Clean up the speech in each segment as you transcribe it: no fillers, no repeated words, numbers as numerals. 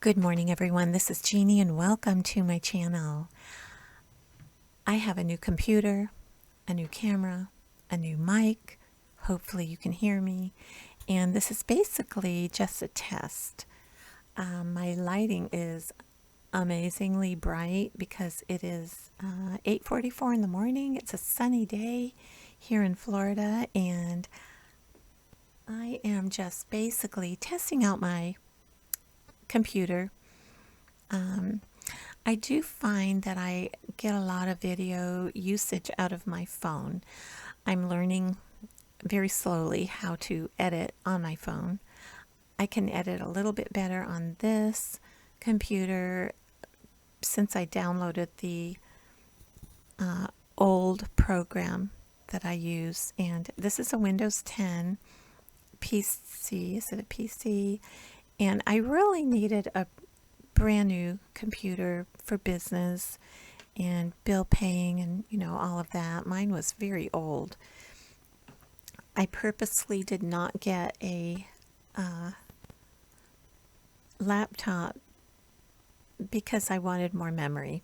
Good morning, everyone. This is Jeannie, and welcome to my channel. I have a new computer, a new camera, a new mic. Hopefully you can hear me. And this is basically just a test. My lighting is amazingly bright because it is 8:44 in the morning. It's a sunny day here in Florida, and I am just basically testing out my computer. I do find that I get a lot of video usage out of my phone. I'm learning very slowly how to edit on my phone. I can edit a little bit better on this computer since I downloaded the old program that I use. And this is a Windows 10 PC. Is it a PC? And I really needed a brand new computer for business and bill paying and all of that. Mine was very old. I purposely did not get a laptop because I wanted more memory.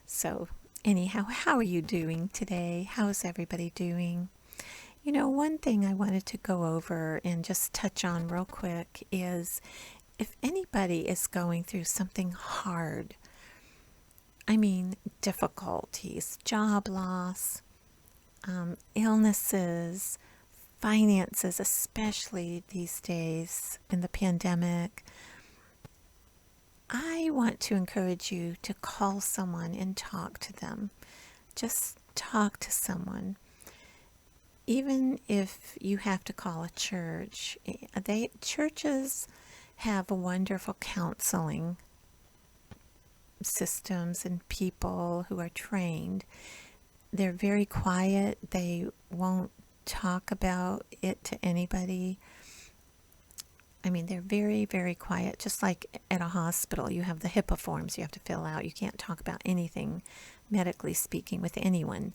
So anyhow, how are you doing today? How is everybody doing? One thing I wanted to go over and just touch on real quick is if anybody is going through something hard, I mean difficulties, job loss, illnesses, finances, especially these days in the pandemic, I want to encourage you to call someone and talk to them. Just talk to someone. Even if you have to call a church, churches have wonderful counseling systems and people who are trained. They're very quiet. They won't talk about it to anybody. I mean, they're very, very quiet. Just like at a hospital, you have the HIPAA forms you have to fill out. You can't talk about anything, medically speaking, with anyone.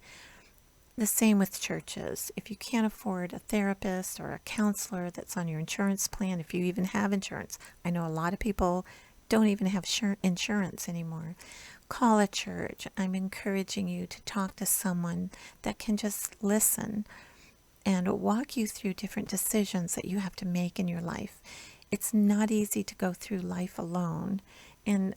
The same with churches. If you can't afford a therapist or a counselor that's on your insurance plan, if you even have insurance, I know a lot of people don't even have insurance anymore. Call a church. I'm encouraging you to talk to someone that can just listen and walk you through different decisions that you have to make in your life. It's not easy to go through life alone. And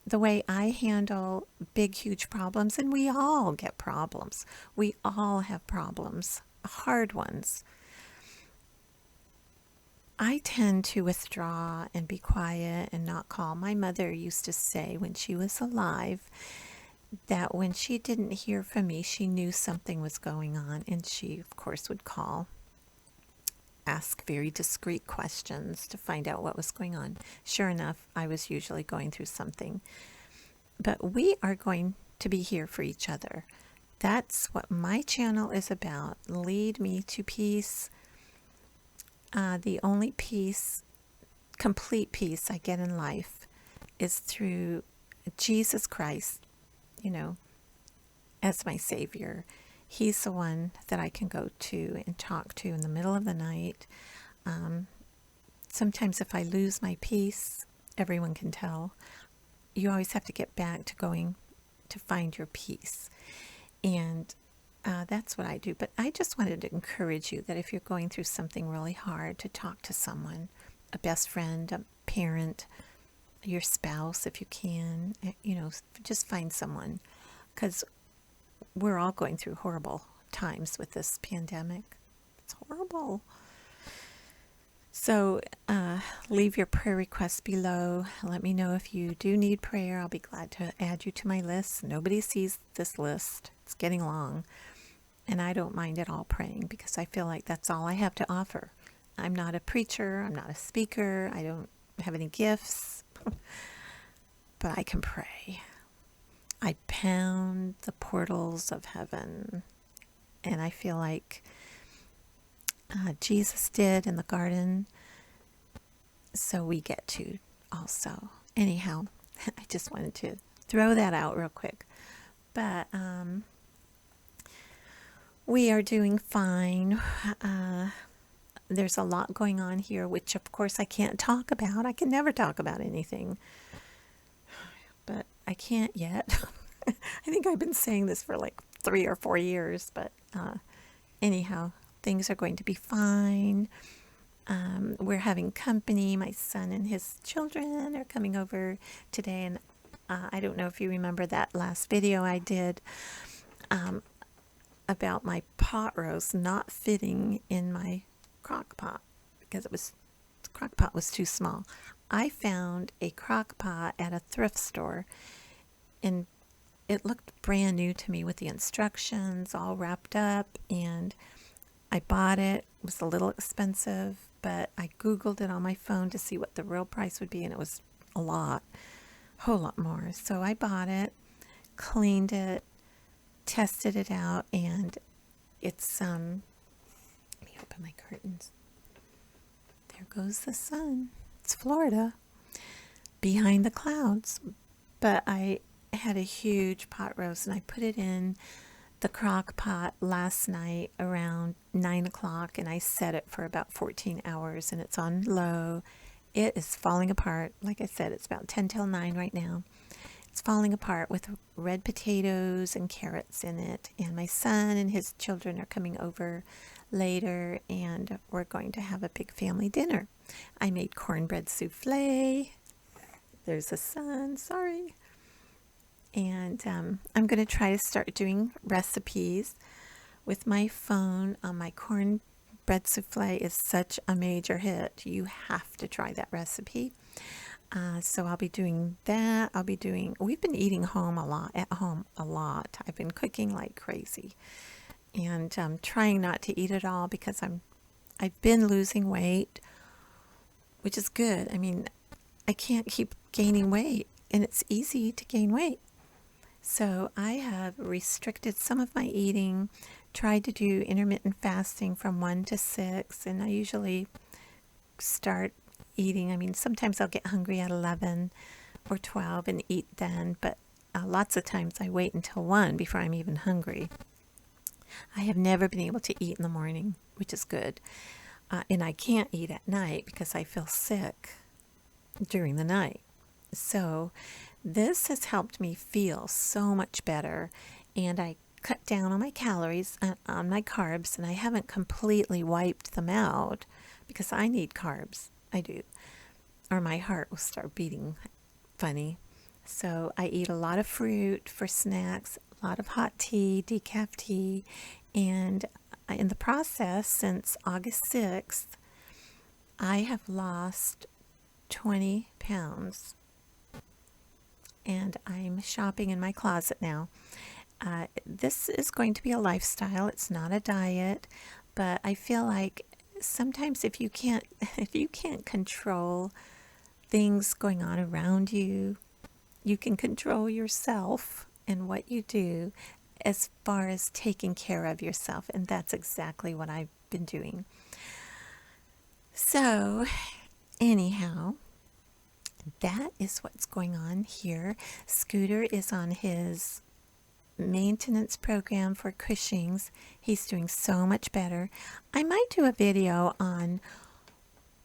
the way I handle big, huge problems, and we all get problems. We all have problems, hard ones. I tend to withdraw and be quiet and not call. My mother used to say when she was alive that when she didn't hear from me, she knew something was going on, and she, of course, would call, ask very discreet questions to find out what was going on. Sure enough, I was usually going through something. But we are going to be here for each other. That's what my channel is about. Lead me to peace. The only peace, complete peace I get in life is through Jesus Christ, as my Savior. He's the one that I can go to and talk to in the middle of the night. Sometimes if I lose my peace, everyone can tell. You always have to get back to going to find your peace. And that's what I do. But I just wanted to encourage you that if you're going through something really hard, to talk to someone, a best friend, a parent, your spouse, if you can, just find someone. Because we're all going through horrible times with this pandemic. It's horrible. So leave your prayer requests below. Let me know if you do need prayer. I'll be glad to add you to my list. Nobody sees this list. It's getting long. And I don't mind at all praying because I feel like that's all I have to offer. I'm not a preacher. I'm not a speaker. I don't have any gifts. But I can pray. I pound the portals of heaven. And I feel like Jesus did in the garden, so we get to also. Anyhow, I just wanted to throw that out real quick. But we are doing fine. there's a lot going on here, which of course I can't talk about. I can never talk about anything, but I can't yet. I think I've been saying this for like 3 or 4 years, but anyhow, things are going to be fine. We're having company. My son and his children are coming over today, and I don't know if you remember that last video I did about my pot roast not fitting in my crock pot because the crock pot was too small. I found a crock pot at a thrift store, and it looked brand new to me with the instructions all wrapped up, and I bought it. It was a little expensive, but I Googled it on my phone to see what the real price would be, and it was a whole lot more. So I bought it, cleaned it, tested it out, and it's let me open my curtains. There goes the sun. It's Florida behind the clouds. But I had a huge pot roast, and I put it in the crock pot last night around 9 o'clock, and I set it for about 14 hours, and it's on low. It is falling apart. Like I said, it's about 10 till 9 right now. It's falling apart with red potatoes and carrots in it, and my son and his children are coming over later, and we're going to have a big family dinner. I made cornbread souffle. There's the sun, sorry. And I'm going to try to start doing recipes with my phone. My cornbread souffle is such a major hit. You have to try that recipe. So I'll be doing that. We've been eating at home a lot. I've been cooking like crazy, and trying not to eat it all because I've been losing weight, which is good. I mean, I can't keep gaining weight, and it's easy to gain weight. So I have restricted some of my eating, tried to do intermittent fasting from 1 to 6, and I usually start eating. I mean, sometimes I'll get hungry at 11 or 12 and eat then, but lots of times I wait until 1 before I'm even hungry. I have never been able to eat in the morning, which is good. And I can't eat at night because I feel sick during the night. So this has helped me feel so much better, and I cut down on my calories, on my carbs, and I haven't completely wiped them out because I need carbs. I do, or my heart will start beating funny. So I eat a lot of fruit for snacks, a lot of hot tea, decaf tea, and in the process, since August 6th, I have lost 20 pounds. And I'm shopping in my closet now. This is going to be a lifestyle. It's not a diet, but I feel like sometimes if you can't control things going on around you, you can control yourself and what you do as far as taking care of yourself, and that's exactly what I've been doing. So, anyhow, that is what's going on here. Scooter is on his maintenance program for Cushing's. He's doing so much better. I might do a video on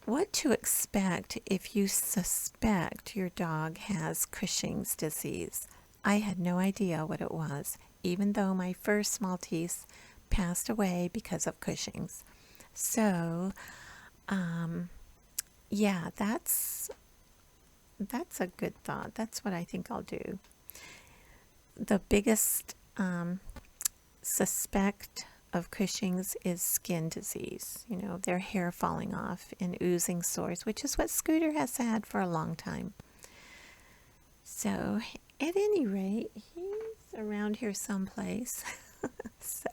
what to expect if you suspect your dog has Cushing's disease. I had no idea what it was, even though my first Maltese passed away because of Cushing's. So, yeah, that's a good thought. That's what I think I'll do. The biggest suspect of Cushing's is skin disease. You know, their hair falling off and oozing sores, which is what Scooter has had for a long time. So, at any rate, he's around here someplace. So,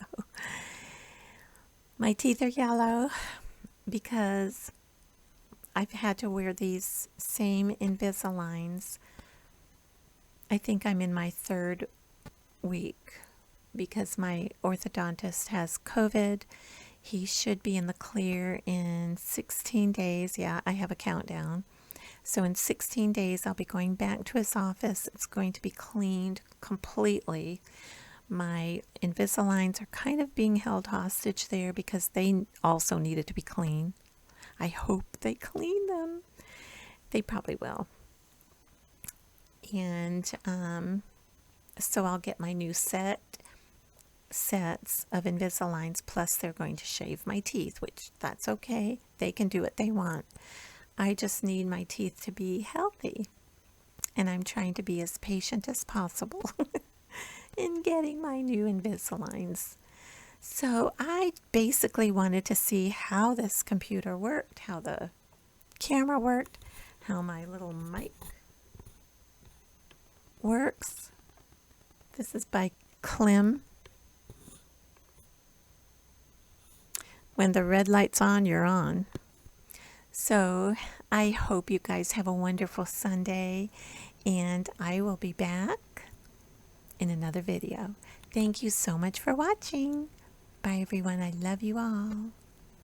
my teeth are yellow because I've had to wear these same Invisaligns. I think I'm in my 3rd week because my orthodontist has COVID. He should be in the clear in 16 days. Yeah, I have a countdown. So in 16 days, I'll be going back to his office. It's going to be cleaned completely. My Invisaligns are kind of being held hostage there because they also needed to be clean. I hope they clean them. They probably will. And so I'll get my new sets of Invisaligns, plus they're going to shave my teeth, which that's okay. They can do what they want. I just need my teeth to be healthy. And I'm trying to be as patient as possible in getting my new Invisaligns. So I basically wanted to see how this computer worked, how the camera worked, how my little mic works. This is by Klim. When the red light's on, you're on. So I hope you guys have a wonderful Sunday, and I will be back in another video. Thank you so much for watching. Bye everyone. I love you all.